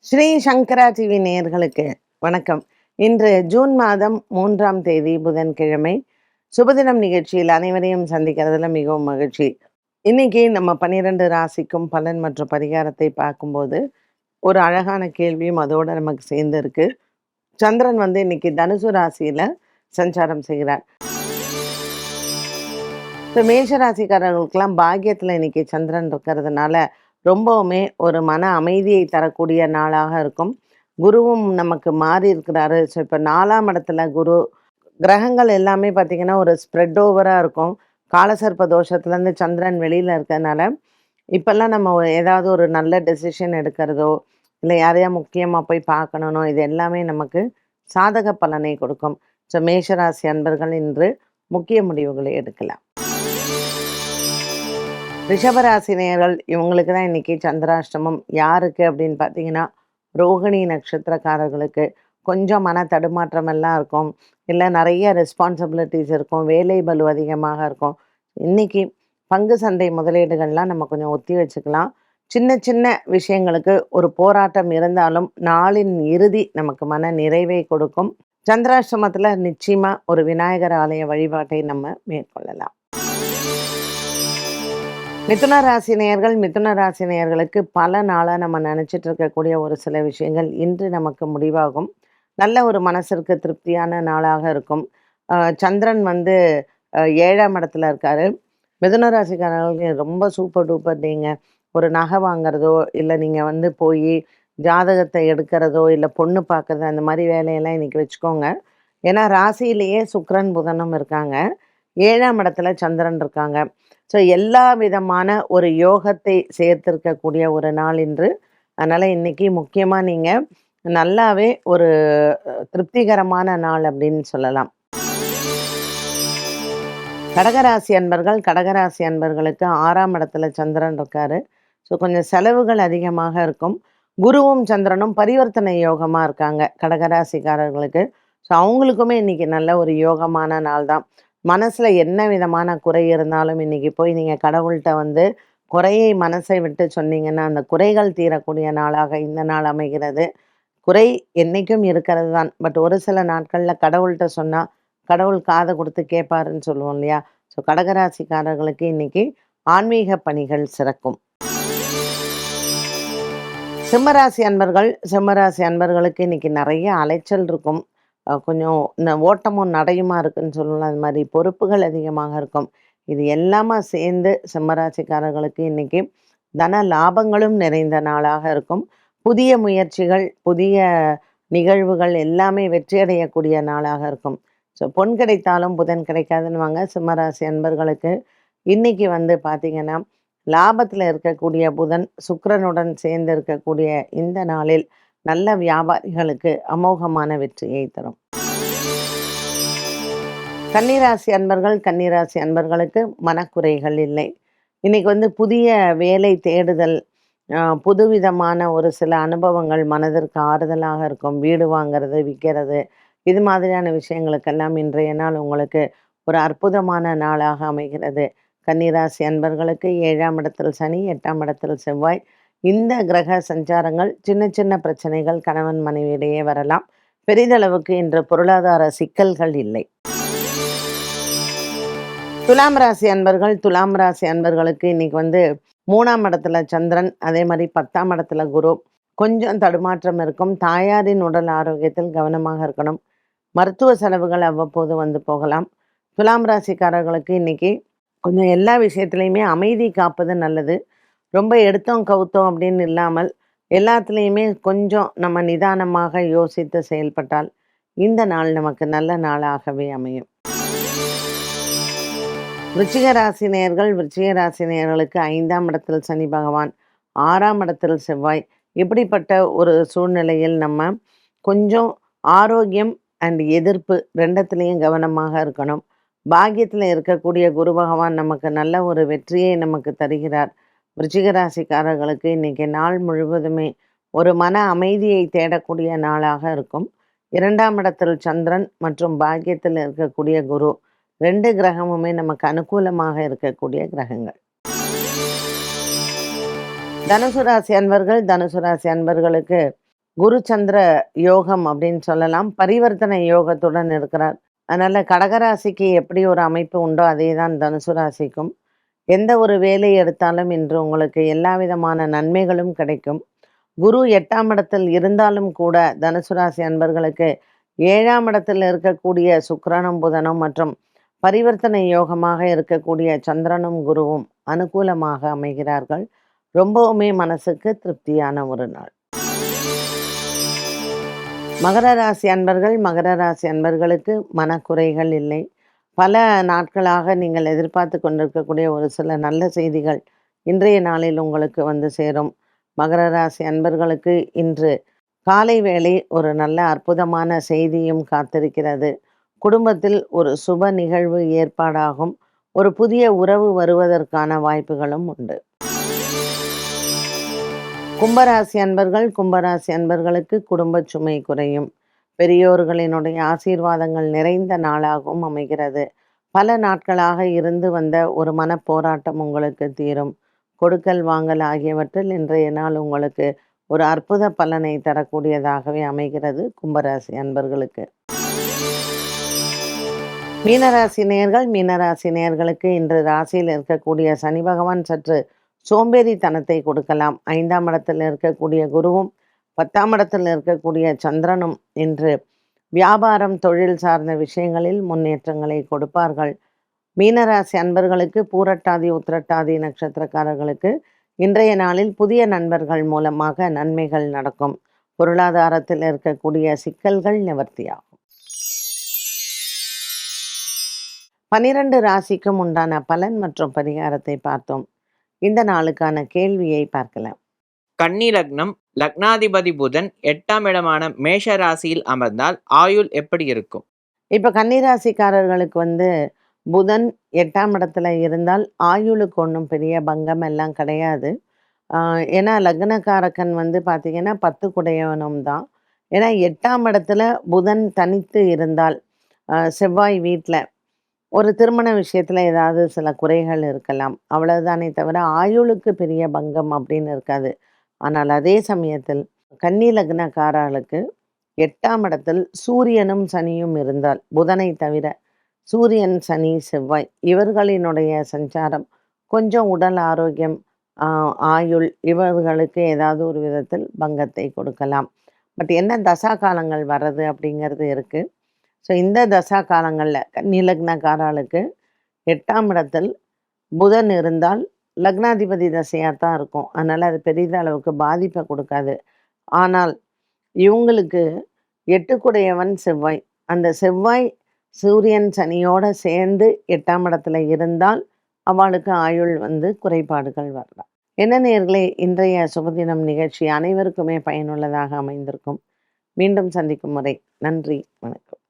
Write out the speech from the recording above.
ஸ்ரீ சங்கரா TV நேயர்களுக்கு வணக்கம். இன்று ஜூன் மாதம் 3ஆம் தேதி புதன்கிழமை. சுபதினம் நிகழ்ச்சியில் அனைவரையும் சந்திக்கிறதுல மிகவும் மகிழ்ச்சி. இன்னைக்கு நம்ம 12 ராசிக்கும் பலன் மற்றும் பரிகாரத்தை பார்க்கும்போது ஒரு அழகான கேள்வியும் அதோட நமக்கு சேர்ந்து இருக்கு. சந்திரன் இன்னைக்கு தனுசு ராசியில சஞ்சாரம் செய்கிறார். இப்போ மேஷ ராசிக்காரர்களுக்கெல்லாம் பாக்கியத்தில் இன்னைக்கு சந்திரன் இருக்கிறதுனால ரொம்பவுமே ஒரு மன அமைதியை தரக்கூடிய நாளாக இருக்கும். குருவும் நமக்கு மாறி இருக்கிறாரு. ஸோ இப்போ 4ஆம் இடத்துல குரு, கிரகங்கள் எல்லாமே பார்த்திங்கன்னா ஒரு ஸ்ப்ரெட் ஓவராக இருக்கும். காலசர்ப்ப தோஷத்துலேருந்து சந்திரன் வெளியில் இருக்கிறதுனால இப்போல்லாம் நம்ம ஏதாவது ஒரு நல்ல டெசிஷன் எடுக்கிறதோ இல்லை யாரையா முக்கியமாக போய் பார்க்கணும், இது எல்லாமே நமக்கு சாதக பலனை கொடுக்கும். ஸோ மேஷராசி அன்பர்கள் இன்று முக்கிய முடிவுகளை எடுக்கலாம். ரிஷபராசி நேயர்கள் இவங்களுக்கு தான் இன்றைக்கி சந்திராஷ்டமம். யாருக்கு அப்படின்னு பார்த்தீங்கன்னா ரோகிணி நட்சத்திரக்காரர்களுக்கு கொஞ்சம் மன தடுமாற்றம் எல்லாம் இருக்கும். இல்லை நிறைய ரெஸ்பான்சிபிலிட்டிஸ் இருக்கும், வேலை பலு அதிகமாக இருக்கும். இன்றைக்கி பங்கு சந்தை முதலீடுகள்லாம் நம்ம கொஞ்சம் ஒத்தி வச்சுக்கலாம். சின்ன சின்ன விஷயங்களுக்கு ஒரு போராட்டம் இருந்தாலும் நாளின் இறுதி நமக்கு மன நிறைவை கொடுக்கும். சந்திராஷ்டமத்தில் நிச்சயமாக ஒரு விநாயகர் ஆலய வழிபாட்டை நம்ம மேற்கொள்ளலாம். மிதுன ராசி நேயர்களுக்கு பல நாளாக நம்ம நினச்சிட்டு இருக்கக்கூடிய ஒரு சில விஷயங்கள் இன்று நமக்கு முடிவாகும். நல்ல ஒரு மனசிற்கு திருப்தியான நாளாக இருக்கும். சந்திரன் 7ஆம் இடத்துல இருக்கார். மிதுன ராசிக்காரர்களுக்கு ரொம்ப சூப்பர் டூப்பர் டேங்க. ஒரு நகை வாங்குறதோ இல்லை நீங்கள் போய் ஜாதகத்தை எடுக்கிறதோ இல்லை பொண்ணு பார்க்குறது அந்த மாதிரி வேலையெல்லாம் இன்றைக்கி வச்சுக்கோங்க. ஏன்னா ராசியிலேயே சுக்கிரன் புதனும் இருக்காங்க, 7ஆம் இடத்துல சந்திரன் இருக்காங்க. ஸோ எல்லா விதமான ஒரு யோகத்தை சேர்த்திருக்கக்கூடிய ஒரு நாள் இன்று. அதனால் இன்றைக்கி முக்கியமாக நீங்கள் நல்லாவே ஒரு திருப்திகரமான நாள் அப்படின்னு சொல்லலாம். கடகராசி அன்பர்களுக்கு 6ஆம் இடத்துல சந்திரன் இருக்கார். ஸோ கொஞ்சம் செலவுகள் அதிகமாக இருக்கும். குருவும் சந்திரனும் பரிவர்த்தனை யோகமாக இருக்காங்க கடகராசிக்காரர்களுக்கு. ஸோ அவங்களுக்குமே இன்றைக்கி நல்ல ஒரு யோகமான நாள் தான். மனசில் என்ன விதமான குறை இருந்தாலும் இன்றைக்கி போய் நீங்கள் கடவுள்கிட்ட குறையை மனசை விட்டு சொன்னீங்கன்னா அந்த குறைகள் தீரக்கூடிய நாளாக இந்த நாள் அமைகிறது. குறை என்றைக்கும் இருக்கிறது தான். பட் ஒரு சில நாட்களில் கடவுள்கிட்ட சொன்னால் கடவுள் காதை கொடுத்து கேட்பாருன்னு சொல்லுவோம் இல்லையா? ஸோ கடகராசிக்காரர்களுக்கு இன்றைக்கி ஆன்மீக பணிகள் சிறக்கும். சிம்மராசி அன்பர்களுக்கு இன்றைக்கி நிறைய அலைச்சல் இருக்கும். கொஞ்சம் இந்த ஓட்டமும் நடையுமா இருக்குன்னு சொல்லலாம். அது மாதிரி பொறுப்புகள் அதிகமாக இருக்கும். இது எல்லாமே சேர்ந்து சிம்மராசிக்காரர்களுக்கு இன்றைக்கி தன லாபங்களும் நிறைந்த நாளாக இருக்கும். புதிய முயற்சிகள், புதிய நிகழ்வுகள் எல்லாமே வெற்றியடையக்கூடிய நாளாக இருக்கும். ஸோ பொன் கிடைத்தாலும் புதன் கிடைக்காதுன்னுவாங்க. சிம்மராசி அன்பர்களுக்கு இன்றைக்கி பார்த்திங்கன்னா லாபத்தில் இருக்கக்கூடிய புதன் சுக்கிரனுடன் சேர்ந்து இருக்கக்கூடிய இந்த நாளில் நல்ல வியாபாரிகளுக்கு அமோகமான வெற்றியை தரும். கன்னிராசி அன்பர்களுக்கு மனக்குறைகள் இல்லை. இன்னைக்கு புதிய வேலை தேடுதல், புதுவிதமான ஒரு சில அனுபவங்கள் மனதிற்கு ஆறுதலாக இருக்கும். வீடு வாங்கிறது, விற்கிறது, இது மாதிரியான விஷயங்களுக்கெல்லாம் இன்றைய நாள் உங்களுக்கு ஒரு அற்புதமான நாளாக அமைகிறது. கன்னிராசி அன்பர்களுக்கு 7ஆம் இடத்தில் சனி, 8ஆம் இடத்தில் செவ்வாய், இந்த கிரக சஞ்சாரங்கள் சின்ன சின்ன பிரச்சனைகள் கணவன் மனைவியிடையே வரலாம். பெரிதளவுக்கு இன்று பொருளாதார சிக்கல்கள் இல்லை. துலாம் ராசி அன்பர்களுக்கு இன்னைக்கு 3ஆம் இடத்துல சந்திரன், அதே மாதிரி 10ஆம் இடத்துல குரு. கொஞ்சம் தடுமாற்றம் இருக்கும். தாயாரின் உடல் ஆரோக்கியத்தில் கவனமாக இருக்கணும். மருத்துவ செலவுகள் அவ்வப்போது போகலாம். துலாம் ராசிக்காரர்களுக்கு இன்னைக்கு கொஞ்சம் எல்லா விஷயத்துலையுமே அமைதி காப்பது நல்லது. ரொம்ப எடுத்தோம் கவுத்தோம் அப்படின்னு இல்லாமல் எல்லாத்துலேயுமே கொஞ்சம் நம்ம நிதானமாக யோசித்து செயல்பட்டால் இந்த நாள் நமக்கு நல்ல நாளாகவே அமையும். விருச்சிக ராசி நேயர்களுக்கு 5ஆம் இடத்தில் சனி பகவான், 6ஆம் இடத்தில் செவ்வாய். இப்படிப்பட்ட ஒரு சூழ்நிலையில் நம்ம கொஞ்சம் ஆரோக்கியம் அண்ட் எதிர்ப்பு ரெண்டத்துலேயும் கவனமாக இருக்கணும். பாக்கியத்தில் இருக்கக்கூடிய குரு பகவான் நமக்கு நல்ல ஒரு வெற்றியை நமக்கு தருகிறார். விருச்சிக ராசிக்காரர்களுக்கு இன்றைக்கி நாள் முழுவதுமே ஒரு மன அமைதியை தேடக்கூடிய நாளாக இருக்கும். 2ஆம் இடத்தில் சந்திரன் மற்றும் பாக்கியத்தில் இருக்கக்கூடிய குரு, 2 கிரகமுமே நமக்கு அனுகூலமாக இருக்கக்கூடிய கிரகங்கள். தனுசு ராசி அன்பர்களுக்கு குரு சந்திர யோகம் அப்படின்னு சொல்லலாம். பரிவர்த்தனை யோகத்துடன் இருக்கிறார். அதனால கடகராசிக்கு எப்படி ஒரு அமைப்பு உண்டோ அதே தான் தனுசு ராசிக்கும். எந்த ஒரு வேலை எடுத்தாலும் இன்று உங்களுக்கு எல்லா விதமான நன்மைகளும் கிடைக்கும். குரு 8ஆம் இடத்தில் இருந்தாலும் கூட தனுசு ராசி அன்பர்களுக்கு 7ஆம் இடத்தில் இருக்கக்கூடிய சுக்கிரனும் புதனும் மற்றும் பரிவர்த்தனை யோகமாக இருக்கக்கூடிய சந்திரனும் குருவும் அனுகூலமாக அமைகிறார்கள். ரொம்பவுமே மனசுக்கு திருப்தியான ஒரு நாள். மகர ராசி அன்பர்களுக்கு மனக்குறைகள் இல்லை. பல நாட்களாக நீங்கள் எதிர்பார்த்து கொண்டிருக்கக்கூடிய ஒரு சில நல்ல செய்திகள் இன்றைய நாளில் உங்களுக்கு வந்து சேரும். மகர ராசி அன்பர்களுக்கு இன்று காலை வேளை ஒரு நல்ல அற்புதமான செய்தியும் காத்திருக்கிறது. குடும்பத்தில் ஒரு சுப நிகழ்வு ஏற்பாடாகும். ஒரு புதிய உறவு வருவதற்கான வாய்ப்புகளும் உண்டு. கும்பராசி அன்பர்களுக்கு குடும்ப சுமை குறையும். பெரியோர்களினுடைய ஆசீர்வாதங்கள் நிறைந்த நாளாகவும் அமைகிறது. பல நாட்களாக இருந்து வந்த ஒரு மனப்போராட்டம் உங்களுக்கு தீரும். கொடுக்கல் வாங்கல் ஆகியவற்றில் இன்றைய நாள் உங்களுக்கு ஒரு அற்புத பலனை தரக்கூடியதாகவே அமைகிறது கும்பராசி அன்பர்களுக்கு. மீனராசி நேயர்களுக்கு இன்று ராசியில் இருக்கக்கூடிய சனி பகவான் சற்று சோம்பேறித்தனத்தை கொடுக்கலாம். 5ஆம் இடத்தில் இருக்கக்கூடிய குருவும் 10ஆம் இடத்தில் இருக்கக்கூடிய சந்திரனும் இன்று வியாபாரம் தொழில் சார்ந்த விஷயங்களில் முன்னேற்றங்களை கொடுப்பார்கள். மீனராசி அன்பர்களுக்கு பூரட்டாதி உத்திரட்டாதி நட்சத்திரக்காரர்களுக்கு இன்றைய நாளில் புதிய நண்பர்கள் மூலமாக நன்மைகள் நடக்கும். பொருளாதாரத்தில் இருக்கக்கூடிய சிக்கல்கள் நிவர்த்தியாகும். 12 ராசிக்கும் உண்டான பலன் மற்றும் பரிகாரத்தை பார்த்தோம். இந்த நாளுக்கான கேள்வியை பார்க்கலாம். கன்னி லக்னம், லக்னாதிபதி புதன் 8ஆம் இடமான மேஷ ராசியில் அமர்ந்தால் ஆயுள் எப்படி இருக்கும்? இப்போ கன்னிராசிக்காரர்களுக்கு புதன் 8ஆம் இடத்துல இருந்தால் ஆயுளுக்கு ஒன்றும் பெரிய பங்கம் எல்லாம் கிடையாது. ஏன்னா லக்னக்காரக்கன் பார்த்தீங்கன்னா 10 குடையவனும் தான். ஏன்னா 8ஆம் இடத்துல புதன் தனித்து இருந்தால் செவ்வாய் வீட்டில் ஒரு திருமண விஷயத்தில் ஏதாவது சில குறைகள் இருக்கலாம். அவ்வளவுதானே தவிர ஆயுளுக்கு பெரிய பங்கம் அப்படின்னு இருக்காது. ஆனால் அதே சமயத்தில் கன்னி லக்னக்காரர்களுக்கு 8ஆம் இடத்தில் சூரியனும் சனியும் இருந்தால், புதனை தவிர சூரியன் சனி செவ்வாய் இவர்களினுடைய சஞ்சாரம் கொஞ்சம் உடல் ஆரோக்கியம் ஆயுள் இவர்களுக்கு ஏதாவது ஒரு விதத்தில் பங்கத்தை கொடுக்கலாம். பட் என்ன தசா காலங்கள் வர்றது அப்படிங்கிறது இருக்குது. ஸோ இந்த தசா காலங்களில் கன்னி லக்னக்காரர்களுக்கு 8ஆம் இடத்தில் புதன் இருந்தால் லக்னாதிபதி தசையாக தான் இருக்கும். அதனால் அது பெரிய அளவுக்கு பாதிப்பை கொடுக்காது. ஆனால் இவங்களுக்கு 8 செவ்வாய், அந்த செவ்வாய் சூரியன் சனியோடு சேர்ந்து 8ஆம் இடத்துல இருந்தால் அவளுக்கு ஆயுள் குறைபாடுகள் வரலாம். என்ன நேயர்களே, இன்றைய சுபதினம் நிகழ்ச்சி அனைவருக்குமே பயனுள்ளதாக அமைந்திருக்கும். மீண்டும் சந்திக்கும் முறை நன்றி, வணக்கம்.